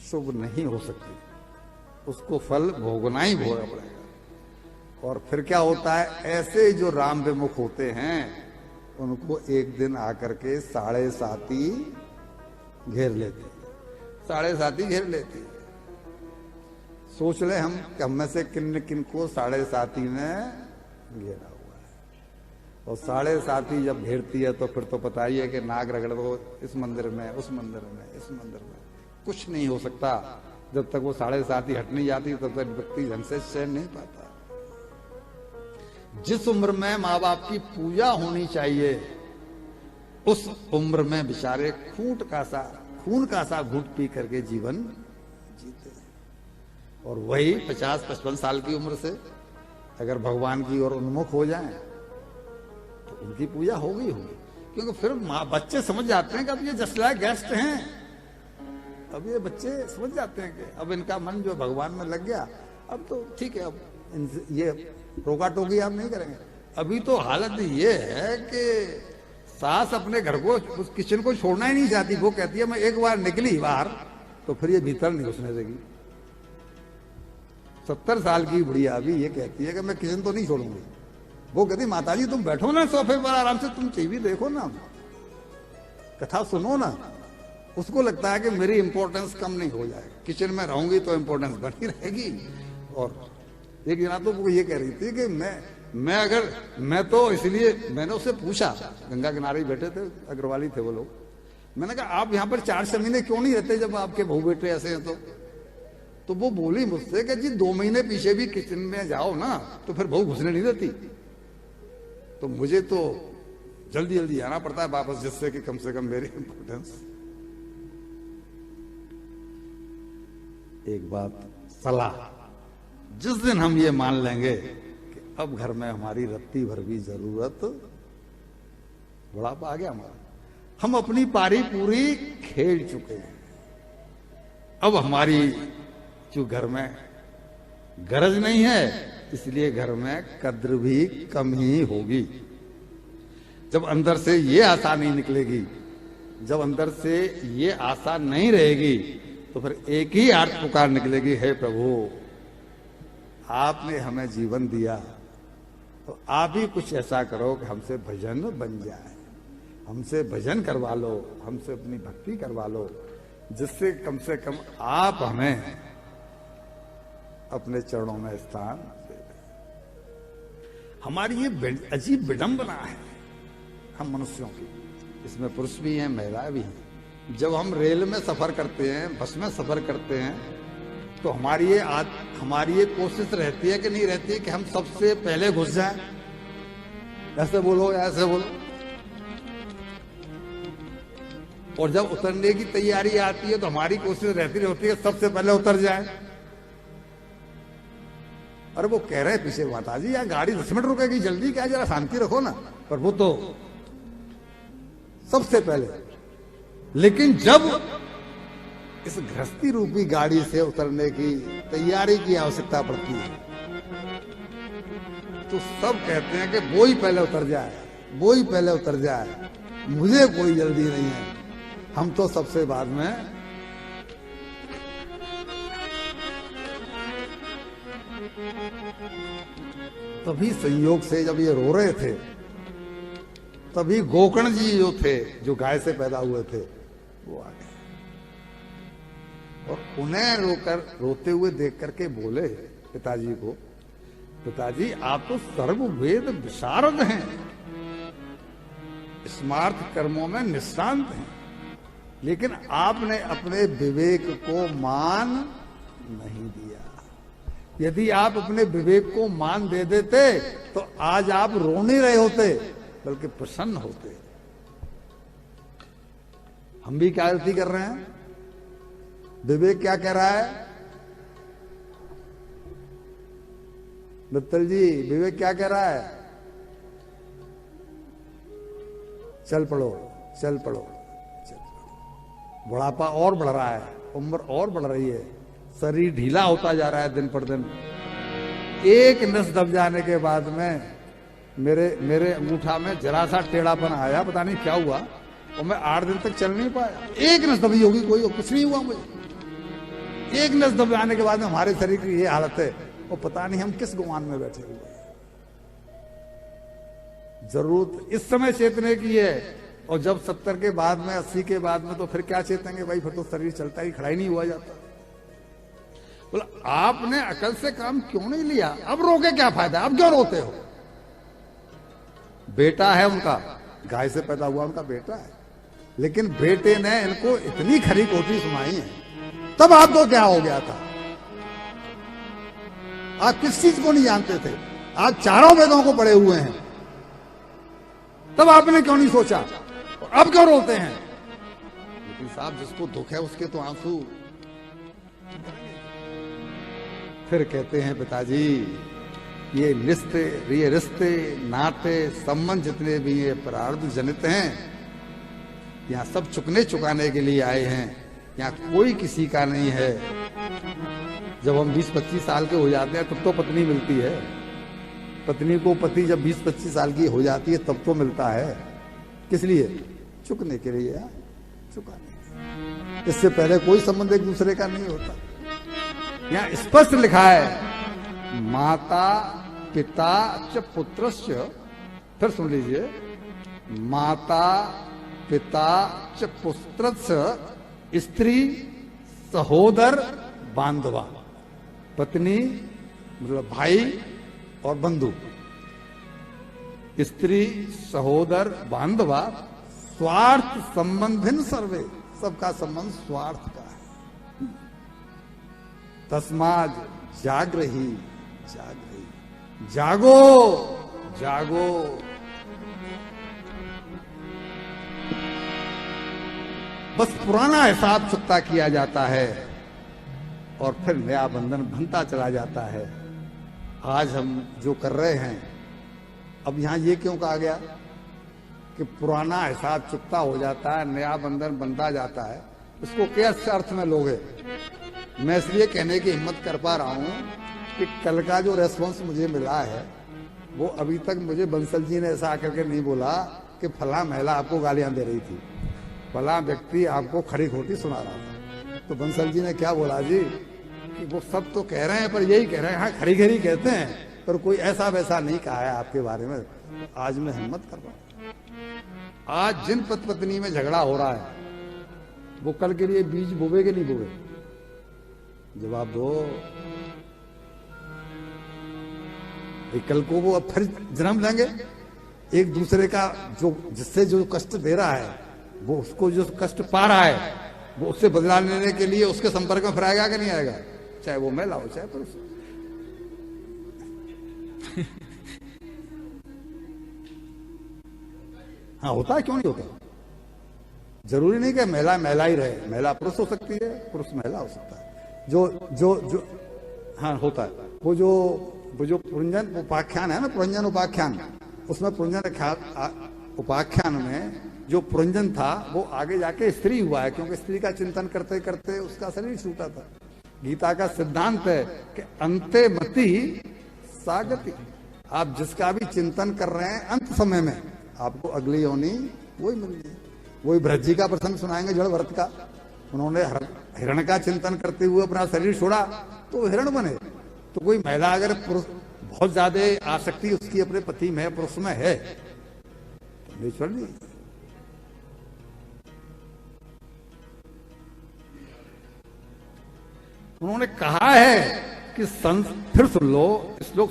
शुभ नहीं हो सकती, उसको फल भोगना ही भोगना पड़ेगा। और फिर क्या होता है, ऐसे जो राम विमुख होते हैं उनको एक दिन आकर के साढ़े साती घेर लेते, साढ़े साती घेर लेती। सोच ले हम कि हम में से किन किन को साढ़े साती ने घेरा हुआ है। और साढ़े साती जब घेरती है तो फिर तो पता ही है कि नाक रगड़ दो, इस मंदिर में, उस मंदिर में, इस मंदिर में, कुछ नहीं हो सकता। जब तक वो साढ़े साती हट नहीं जाती तब तक व्यक्ति ढंग से चैन नहीं पाता। जिस उम्र में माँ बाप की पूजा होनी चाहिए उस उम्र में बेचारे खून का सा घूंट पी करके जीवन जीते हैं। और वही 50-55 साल की उम्र से अगर भगवान की ओर उन्मुख हो जाएं तो उनकी पूजा होगी। क्योंकि फिर बच्चे समझ जाते हैं कि अब ये जस्ट लाइक गेस्ट हैं। अब ये बच्चे समझ जाते हैं कि अब इनका मन जो भगवान में लग गया, अब तो ठीक है, अब ये रोका टोकी आप नहीं करेंगे। अभी तो हालत ये है कि सास अपने घर को, उस किचन को छोड़ना ही नहीं चाहती। वो कहती है मैं एक बार निकली बाहर तो फिर ये भीतर नहीं घुसने देगी। 70 साल की बुढ़िया अभी ये कहती है कि मैं किचन तो नहीं छोड़ूंगी। वो कहती माताजी तुम बैठो ना सोफे पर आराम से, तुम टीवी देखो ना, कथा सुनो ना। उसको लगता है कि मेरी इंपॉर्टेंस कम नहीं हो जाएगी, किचन में रहूंगी तो इंपॉर्टेंस बनी रहेगी। और एक जना तो वो ये कह रही थी कि मैं तो इसलिए मैंने उससे पूछा, गंगा किनारे बैठे थे, अग्रवाली थे वो लोग, मैंने कहा आप यहाँ पर 4 महीने क्यों नहीं रहते जब आपके बहू बेटे ऐसे हैं तो वो बोली मुझसे कि जी 2 महीने पीछे भी किचन में जाओ ना तो फिर बहू घुसने नहीं देती। तो मुझे तो जल्दी जल्दी आना पड़ता है वापस, जिससे कि कम से कम मेरी इंपॉर्टेंस। एक बात सलाह, जिस दिन हम ये मान लेंगे कि अब घर में हमारी रत्ती भर भी जरूरत, बुढ़ापा आ गया हमारा, हम अपनी पारी पूरी खेल चुके हैं, अब हमारी जो घर में गरज नहीं है, इसलिए घर में कद्र भी कम ही होगी। जब अंदर से ये आशा नहीं निकलेगी, जब अंदर से ये आशा नहीं रहेगी तो फिर एक ही आर्त पुकार निकलेगी, हे प्रभु आपने हमें जीवन दिया तो आप ही कुछ ऐसा करो कि हमसे भजन बन जाए, हमसे भजन करवा लो, हमसे अपनी भक्ति करवा लो, जिससे कम से कम आप हमें अपने चरणों में स्थान दे दें। हमारी ये अजीब विडंबना है हम मनुष्यों की, इसमें पुरुष भी हैं महिलाएं भी हैं। जब हम रेल में सफर करते हैं, बस में सफर करते हैं, तो हमारी ये कोशिश रहती है कि नहीं रहती है कि हम सबसे पहले घुस जाएं, ऐसे बोलो ऐसे बोलो। और जब उतरने की तैयारी आती है तो हमारी कोशिश रहती है सबसे पहले उतर जाए। अरे वो कह रहे हैं पीछे माताजी यार गाड़ी 10 मिनट रुकेगी, जल्दी क्या, जरा शांति रखो ना, पर वो तो सबसे पहले। लेकिन जब इस गृहस्थी रूपी गाड़ी से उतरने की तैयारी की आवश्यकता पड़ती है तो सब कहते हैं कि वो ही पहले उतर जाए, वो ही पहले उतर जाए, मुझे कोई जल्दी नहीं है, हम तो सबसे बाद में। तभी संयोग से जब ये रो रहे थे तभी गोकर्ण जी जो थे, जो गाय से पैदा हुए थे, वो आ गए और उन्हें रोते हुए देख करके बोले पिताजी को, पिताजी आप तो सर्ववेद विशारद हैं, स्मार्थ कर्मों में निष्णांत हैं, लेकिन आपने अपने विवेक को मान नहीं दिया। यदि आप अपने विवेक को मान दे देते तो आज आप रो नहीं रहे होते बल्कि प्रसन्न होते। हम भी क्या गलती कर रहे हैं? विवेक क्या कह रहा है? मित्तल जी विवेक क्या कह रहा है? चल पड़ो, चल पड़ो, चल पड़ो। बुढ़ापा और बढ़ रहा है, उम्र और बढ़ रही है, शरीर ढीला होता जा रहा है दिन पर दिन। एक नस दब जाने के बाद में मेरे अंगूठा में जरा सा टेढ़ापन आया, पता नहीं क्या हुआ, और मैं 8 दिन तक चल नहीं पाया। एक नस दबी होगी, कोई कुछ नहीं हुआ मुझे। एक नस दब जाने के बाद में हमारे शरीर की ये हालत है, और पता नहीं हम किस गुमान में बैठे हुए हैं। जरूरत इस समय चेतने की है, और जब 70 के बाद में 80 के बाद में तो फिर क्या चेतेंगे भाई, फिर तो शरीर चलता ही, खड़ा ही नहीं हुआ जाता। बोला आपने अकल से काम क्यों नहीं लिया, अब रोके क्या फायदा, अब क्यों रोते हो। बेटा है उनका, गाय से पैदा हुआ उनका बेटा है, लेकिन बेटे ने इनको इतनी खरी खोटी सुनाई है, तब आपको क्या हो गया था। आप किस चीज को नहीं जानते थे, आप चारों वेदों को पढ़े हुए हैं, तब आपने क्यों नहीं सोचा, और अब क्यों रोते हैं। लेकिन साहब जिसको दुख है उसके तो आंसू। फिर कहते हैं पिताजी ये रिश्ते नाते संबंध जितने भी ये प्रारब्ध जनित हैं, यहाँ सब चुकाने के लिए आए हैं, यहाँ कोई किसी का नहीं है। जब हम 20-25 साल के हो जाते हैं तब तो पत्नी मिलती है, पत्नी को पति जब 20-25 साल की हो जाती है तब तो मिलता है। किस लिए, चुकने के लिए, चुकाने। इससे पहले कोई संबंध एक दूसरे का नहीं होता। यहाँ स्पष्ट लिखा है माता पिता च पुत्रस्य, फिर सुन लीजिए, माता पिता च पुत्रस्य स्त्री सहोदर बांधवा, पत्नी मतलब भाई और बंधु, स्त्री सहोदर बांधवा, स्वार्थ संबंधिन सर्वे, सबका संबंध स्वार्थ का है। तस्माद जागृही, जागो जागो। बस पुराना हिसाब चुकता किया जाता है और फिर नया बंधन बनता चला जाता है। आज हम जो कर रहे हैं, अब यहां ये क्यों कहा गया कि पुराना हिसाब चुकता हो जाता है, नया बंधन बनता जाता है, इसको किस अर्थ में लोगे। मैं इसलिए कहने की हिम्मत कर पा रहा हूं कि कल का जो रेस्पॉन्स मुझे मिला है वो अभी तक मुझे बंसल जी ने ऐसा आकर के नहीं बोला कि फला महिला आपको गालियां दे रही थी, फला व्यक्ति आपको खरी खोटी सुना रहा था। तो बंसल जी ने क्या बोला जी कि वो सब तो कह रहे हैं पर यही कह रहे हैं, हाँ खरी खरी कहते हैं, पर कोई ऐसा वैसा नहीं कहा है आपके बारे में। आज मैं हिम्मत कर रहा हूं, आज जिन पति पत्नी में झगड़ा हो रहा है वो कल के लिए बीज बोवे कि नहीं बोवे, जवाब दो। कल को वो अब फिर जन्म लेंगे, एक दूसरे का जो जिससे जो कष्ट दे रहा है वो उसको जो कष्ट पा रहा है वो उससे बदला लेने के लिए उसके संपर्क में फिर आएगा कि नहीं आएगा, चाहे वो महिला हो चाहे पुरुष। हाँ होता है, क्यों नहीं होता। जरूरी नहीं कि महिला महिला ही रहे, महिला पुरुष हो सकती है, पुरुष महिला हो सकता है। जो जो जो हाँ होता है। वो जो पुरंजन उपाख्यान है ना, पुरंजन उपाख्यान, उसमें पुरंजन उपाख्यान में जो पुरंजन था वो आगे जाके स्त्री हुआ है, क्योंकि स्त्री का चिंतन करते करते उसका शरीर छूटा था। गीता का सिद्धांत है कि अंते मति सागति, आप जिसका भी चिंतन कर रहे हैं अंत समय में आपको अगली योनि वही मिल गई। वही भरत जी का प्रसंग सुनाएंगे, जड़ भरत का। उन्होंने हिरण का चिंतन करते हुए अपना शरीर छोड़ा तो वो हिरण बने। तो कोई महिला अगर पुरुष बहुत ज्यादा आसक्ति उसकी अपने पति में पुरुष में है तो नेचुरली उन्होंने कहा है कि फिर सुन लो, श्लोक